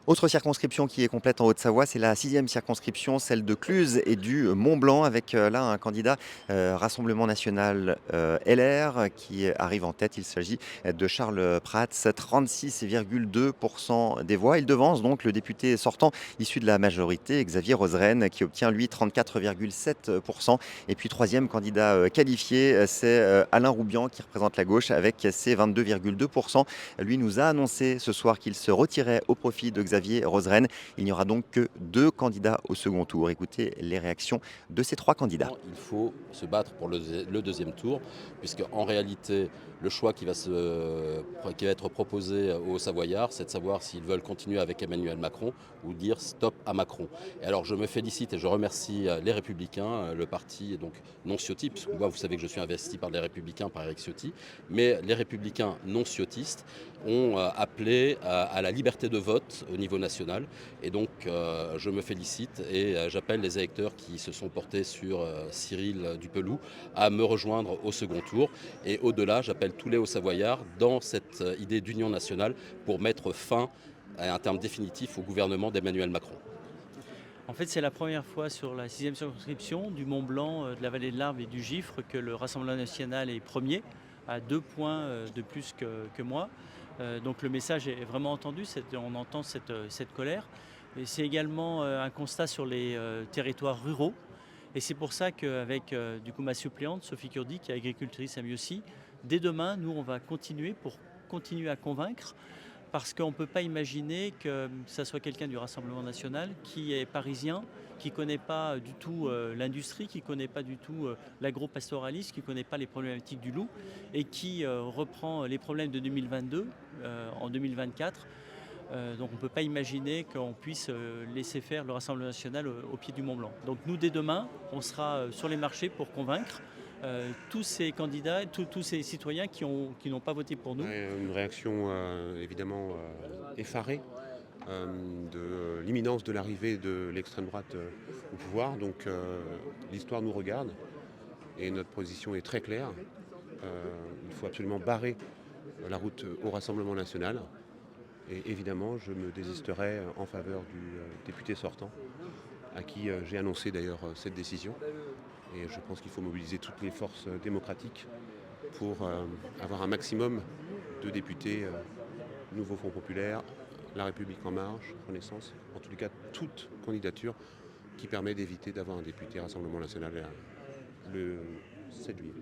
Autre circonscription qui est complète en Haute-Savoie, c'est la 6e circonscription, celle de Cluses et du Mont-Blanc, avec là un candidat Rassemblement national LR qui arrive en tête. Il s'agit de Charles Prats, 36,2% des voix. Il devance donc le député sortant issu de la majorité, Xavier Roseren, qui obtient lui 34,7%. Et puis troisième candidat qualifié, c'est Alain Roubian qui représente la gauche avec ses 22,2%. Lui nous a annoncé ce soir qu'il se retirait au profit de Xavier Roseren. Il n'y aura donc que 2 candidats au second tour. Écoutez les réactions de ces 3 candidats. Il faut se battre pour le deuxième tour, puisque en réalité, le choix qui va être proposé aux Savoyards, c'est de savoir s'ils veulent continuer avec Emmanuel Macron ou dire stop à Macron. Et alors je me félicite et je remercie les Républicains, le parti donc non Ciotti, puisque moi vous savez que je suis investi par les Républicains, par Éric Ciotti, mais les Républicains non ciotistes ont appelé à la liberté de vote au niveau national. Et donc je me félicite et j'appelle les électeurs qui se sont portés sur Cyril Dupeloux à me rejoindre au second tour. Et au-delà, j'appelle tous les Hauts-Savoyards dans cette idée d'union nationale pour mettre fin à un terme définitif au gouvernement d'Emmanuel Macron. En fait, c'est la première fois sur la 6e circonscription du Mont-Blanc, de la vallée de l'Arve et du Gifre que le Rassemblement national est premier, à 2 points de plus que moi. Donc le message est vraiment entendu, on entend cette colère. Et c'est également un constat sur les territoires ruraux. Et c'est pour ça qu'avec du coup ma suppléante, Sophie Kurdi, qui est agricultrice à Mieuxy, dès demain, nous, on va continuer à convaincre, parce qu'on ne peut pas imaginer que ça soit quelqu'un du Rassemblement national qui est parisien, qui ne connaît pas du tout l'industrie, qui ne connaît pas du tout l'agro-pastoralisme, qui ne connaît pas les problématiques du loup et qui reprend les problèmes de 2022 en 2024. Donc on ne peut pas imaginer qu'on puisse laisser faire le Rassemblement national au pied du Mont-Blanc. Donc nous, dès demain, on sera sur les marchés pour convaincre tous ces candidats, tous ces citoyens qui n'ont pas voté pour nous. Une réaction évidemment effarée de l'imminence de l'arrivée de l'extrême droite au pouvoir. Donc l'histoire nous regarde et notre position est très claire. Il faut absolument barrer la route au Rassemblement national. Et évidemment, je me désisterai en faveur du député sortant, à qui j'ai annoncé d'ailleurs cette décision. Et je pense qu'il faut mobiliser toutes les forces démocratiques pour avoir un maximum de députés Nouveau Front Populaire, La République En Marche, Renaissance, en tous les cas toute candidature qui permet d'éviter d'avoir un député Rassemblement National le 7 juillet.